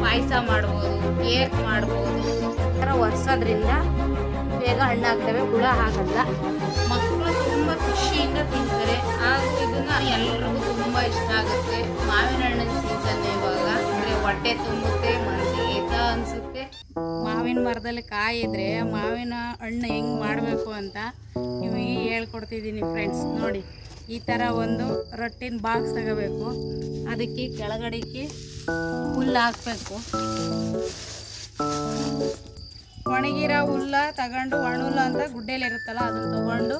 ಪಾಯಸ ಮಾಡ್ಬೋದು, ಕೇಕ್ ಮಾಡ್ಬೋದು. ಈ ಥರ ಒರೆಸೋದ್ರಿಂದ ಬೇಗ ಹಣ್ಣಾಗ್ತವೆ, ಹುಳ ಆಗಲ್ಲ. ಮಕ್ಕಳು ತುಂಬ ಖುಷಿಯಿಂದ ತಿಂತಾರೆ. ಹಾಗೂ ಇದನ್ನ ಎಲ್ರಿಗೂ ತುಂಬ ಇಷ್ಟ ಆಗುತ್ತೆ. ಮಾವಿನ ಹಣ್ಣಿನ ಸೀಸನ್ ಇವಾಗ, ಅಂದರೆ ಹೊಟ್ಟೆ ತುಂಬುತ್ತೆ, ಮನಸ್ಸಿಗೆ ಹಿತ ಅನಿಸುತ್ತೆ. ಮಾವಿನ ಮರದಲ್ಲಿ ಕಾಯಿ ಇದ್ರೆ ಮಾವಿನ ಹಣ್ಣು ಹೆಂಗೆ ಮಾಡಬೇಕು ಅಂತ ನಿಮಗೆ ಹೇಳ್ಕೊಡ್ತಿದ್ದೀನಿ ಫ್ರೆಂಡ್ಸ್. ನೋಡಿ, ಈ ಥರ ಒಂದು ರೊಟ್ಟಿನ ಬಾಕ್ಸ್ ತಗೋಬೇಕು. ಅದಕ್ಕೆ ಕೆಳಗಡೆಗೆ ಹುಲ್ಲು ಹಾಕಬೇಕು. ಒಣಗಿರೋ ಹುಲ್ಲ ತಗೊಂಡು, ಒಣ ಹುಲ್ಲು ಅಂತ ಗುಡ್ಡೆಲಿರುತ್ತಲ್ಲ ಅದನ್ನು ತಗೊಂಡು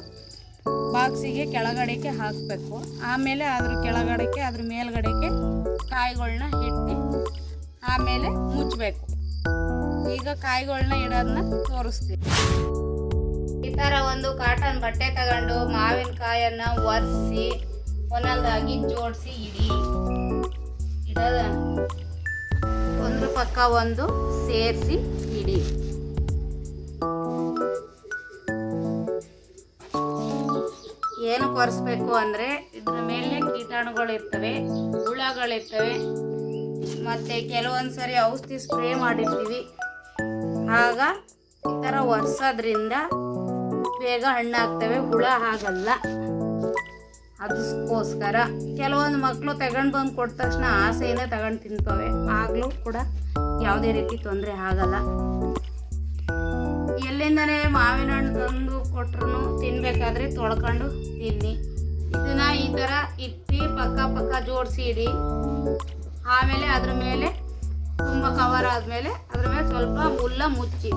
ಬಾಕ್ಸಿಗೆ ಕೆಳಗಡೆಗೆ ಹಾಕಬೇಕು. ಆಮೇಲೆ ಅದ್ರ ಕೆಳಗಡೆಗೆ ಅದ್ರ ಮೇಲ್ಗಡೆಗೆ ಕಾಯಿಗಳನ್ನ ಇಟ್ಟು ಆಮೇಲೆ ಮುಚ್ಚಬೇಕು. ಈಗ ಕಾಯಿಗಳನ್ನ ಇಡೋದನ್ನ ತೋರಿಸ್ತೀವಿ. ಈ ಥರ ಒಂದು ಕಾಟನ್ ಬಟ್ಟೆ ತಗೊಂಡು ಮಾವಿನಕಾಯನ್ನು ಒರೆಸಿ ಒಂದೊಂದಾಗಿ ಜೋಡಿಸಿ ಇಡೋದ ಒಂದ್ರ ಪಕ್ಕ ಒಂದು ಸೇರಿಸಿ ಇಡಿ. ಏನು ಕೊರೆಸ್ಬೇಕು ಅಂದರೆ ಇದ್ರ ಮೇಲೆ ಕೀಟಾಣುಗಳಿರ್ತವೆ, ಹುಳಗಳಿರ್ತವೆ, ಮತ್ತು ಕೆಲವೊಂದು ಸರಿ ಔಷಧಿ ಸ್ಪ್ರೇ ಮಾಡಿರ್ತೀವಿ. ಆಗ ಈ ಥರ ಒರೆಸೋದ್ರಿಂದ ಬೇಗ ಹಣ್ಣಾಗ್ತವೆ, ಹುಳ ಆಗಲ್ಲ. ಅದಕ್ಕೋಸ್ಕರ ಕೆಲವೊಂದು ಮಕ್ಕಳು ತಗೊಂಡು ಬಂದು ಕೊಟ್ಟ ತಕ್ಷಣ ಆಸೆಯಿಂದ ತಗೊಂಡು ತಿಂತವೆ. ಆಗಲೂ ಕೂಡ ಯಾವುದೇ ರೀತಿ ತೊಂದರೆ ಆಗಲ್ಲ. ಎಲ್ಲಿಂದನೇ ಮಾವಿನ ಹಣ್ಣು ತಂದು ಕೊಟ್ಟರು ತಿನ್ನಬೇಕಾದ್ರೆ ತೊಳ್ಕೊಂಡು ತಿನ್ನಿ. ಇದನ್ನು ಈ ಥರ ಇಟ್ಟು ಪಕ್ಕ ಜೋಡಿಸಿ ಇಡಿ. ಆಮೇಲೆ ಅದ್ರ ಮೇಲೆ ತುಂಬ ಕವರ್ ಆದಮೇಲೆ ಅದ್ರ ಮೇಲೆ ಸ್ವಲ್ಪ ಹುಲ್ಲ ಮುಚ್ಚಿ.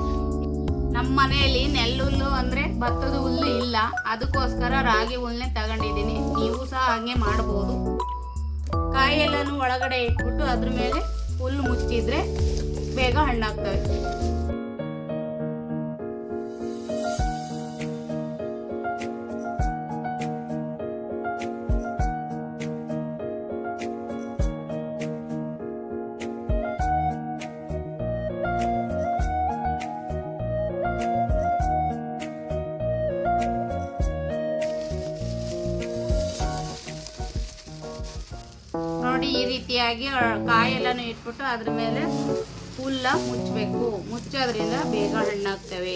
ನಮ್ಮ ಮನೆಯಲ್ಲಿ ನೆಲ್ಲುಲ್ಲು ಅಂದರೆ ಭತ್ತದ ಹುಲ್ಲು ಇಲ್ಲ, ಅದಕ್ಕೋಸ್ಕರ ರಾಗಿ ಹುಲ್ಲನ್ನೇ ತಗೊಂಡಿದ್ದೀನಿ. ನೀವು ಸಹ ಹಾಗೆ ಮಾಡ್ಬೋದು. ಕಾಯಿಯೆಲ್ಲನೂ ಒಳಗಡೆ ಇಟ್ಬಿಟ್ಟು ಅದ್ರ ಮೇಲೆ ಹುಲ್ಲು ಮುಚ್ಚಿದ್ರೆ ಬೇಗ ಹಣ್ಣಾಗ್ತವೆ. ನೋಡಿ, ಈ ರೀತಿಯಾಗಿ ಕಾಯೆಲ್ಲನೂ ಇಟ್ಬಿಟ್ಟು ಅದ್ರ ಮೇಲೆ ಹುಲ್ಲ ಮುಚ್ಚಬೇಕು. ಮುಚ್ಚೋದ್ರಿಂದ ಬೇಗ ಹಣ್ಣಾಗ್ತವೆ.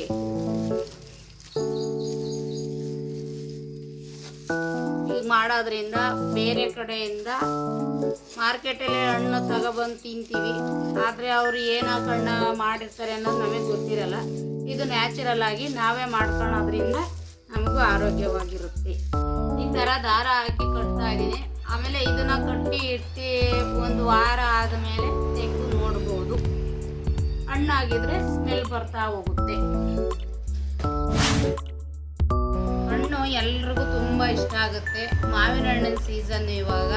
ಈಗ ಮಾಡೋದ್ರಿಂದ ಬೇರೆ ಕಡೆಯಿಂದ ಮಾರ್ಕೆಟಲ್ಲಿ ಹಣ್ಣು ತಗೊಬಂದು ತಿಂತೀವಿ, ಆದರೆ ಅವರು ಏನಾಗ ಹಣ್ಣು ಮಾಡಿರ್ತಾರೆ ಅನ್ನೋದು ನಮಗೆ ಗೊತ್ತಿರಲ್ಲ. ಇದು ನ್ಯಾಚುರಲ್ ಆಗಿ ನಾವೇ ಮಾಡ್ಕೊಳ್ಳೋದ್ರಿಂದ ನಮಗೂ ಆರೋಗ್ಯವಾಗಿರುತ್ತೆ. ಈ ಥರ ದಾರ ಹಾಕಿ ಕಟ್ತಾ ಇದ್ದೀನಿ. ಆಮೇಲೆ ಇದನ್ನ ಕಟ್ಟಿ ಇಟ್ಟು ಒಂದು ವಾರ ಆದಮೇಲೆ ತೆಗೆದು ನೋಡ್ಬೋದು. ಹಣ್ಣಾಗಿದ್ರೆ ಸ್ಮೆಲ್ ಬರ್ತಾ ಹೋಗುತ್ತೆ. ಹಣ್ಣು ಎಲ್ರಿಗೂ ತುಂಬ ಇಷ್ಟ ಆಗುತ್ತೆ. ಮಾವಿನ ಹಣ್ಣಿನ ಸೀಸನ್ ಇವಾಗ.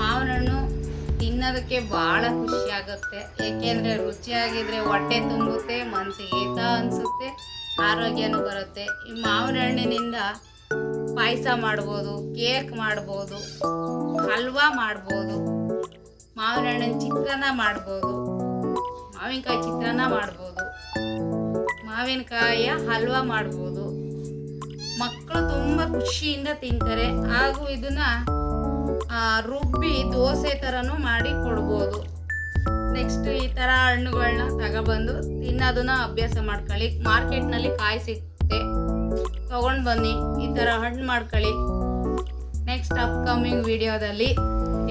ಮಾವಿನ ಹಣ್ಣು ತಿನ್ನೋದಕ್ಕೆ ಭಾಳ ಖುಷಿ ಆಗುತ್ತೆ. ಏಕೆಂದರೆ ರುಚಿಯಾಗಿದ್ರೆ ಹೊಟ್ಟೆ ತುಂಬುತ್ತೆ, ಮನಸ್ಸಿಗೆ ಹಿತ ಅನಿಸುತ್ತೆ, ಆರೋಗ್ಯನೂ ಬರುತ್ತೆ. ಈ ಮಾವಿನ ಹಣ್ಣಿನಿಂದ ಪಾಯಸ ಮಾಡ್ಬೋದು, ಕೇಕ್ ಮಾಡ್ಬೋದು, ಹಲ್ವಾ ಮಾಡ್ಬೋದು, ಮಾವಿನ ಹಣ್ಣಿನ ಚಿತ್ರಾನ್ನ ಮಾಡ್ಬೋದು, ಮಾವಿನಕಾಯಿ ಚಿತ್ರಾನ್ನ ಮಾಡ್ಬೋದು, ಮಾವಿನಕಾಯಿಯ ಹಲ್ವಾ ಮಾಡ್ಬೋದು. ಮಕ್ಕಳು ತುಂಬ ಖುಷಿಯಿಂದ ತಿಂತಾರೆ. ಹಾಗೂ ಇದನ್ನು ರುಬ್ಬಿ ದೋಸೆ ಥರನೂ ಮಾಡಿ ಕೊಡ್ಬೋದು. ನೆಕ್ಸ್ಟ್ ಈ ಥರ ಹಣ್ಣುಗಳನ್ನ ತಗೊಬಂದು ತಿನ್ನೋದನ್ನ ಅಭ್ಯಾಸ ಮಾಡ್ಕೊಳ್ಳಿ. ಮಾರ್ಕೆಟ್ನಲ್ಲಿ ಕಾಯಿ ಸಿಗುತ್ತೆ, ತೊಗೊಂಡು ಬನ್ನಿ, ಈ ಥರ ಹಣ್ಣು ಮಾಡ್ಕೊಳ್ಳಿ. ನೆಕ್ಸ್ಟ್ ಅಪ್ಕಮಿಂಗ್ ವಿಡಿಯೋದಲ್ಲಿ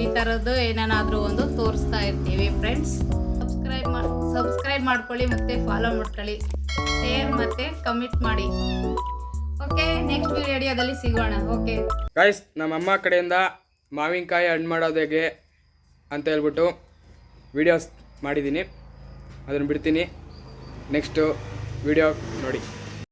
ಈ ಥರದ್ದು ಏನೇನಾದರೂ ಒಂದು ತೋರಿಸ್ತಾ ಇರ್ತೀವಿ ಫ್ರೆಂಡ್ಸ್. ಸಬ್ಸ್ಕ್ರೈಬ್ ಮಾಡ್ಕೊಳ್ಳಿ ಮತ್ತು ಫಾಲೋ ಮಾಡ್ಕೊಳ್ಳಿ, ಶೇರ್ ಮತ್ತು ಕಮೆಂಟ್ ಮಾಡಿ. ಓಕೆ, ನೆಕ್ಸ್ಟ್ ವಿಡಿಯೋದಲ್ಲಿ ಸಿಗೋಣ. ಓಕೆ ಗೈಸ್, ನಮ್ಮಮ್ಮ ಕಡೆಯಿಂದ ಮಾವಿನಕಾಯಿ ಹಣ್ಣು ಮಾಡೋದು ಹೇಗೆ ಅಂತ ಹೇಳ್ಬಿಟ್ಟು ವಿಡಿಯೋಸ್ ಮಾಡಿದ್ದೀನಿ, ಅದನ್ನು ಬಿಡ್ತೀನಿ. ನೆಕ್ಸ್ಟು ವಿಡಿಯೋ ನೋಡಿ.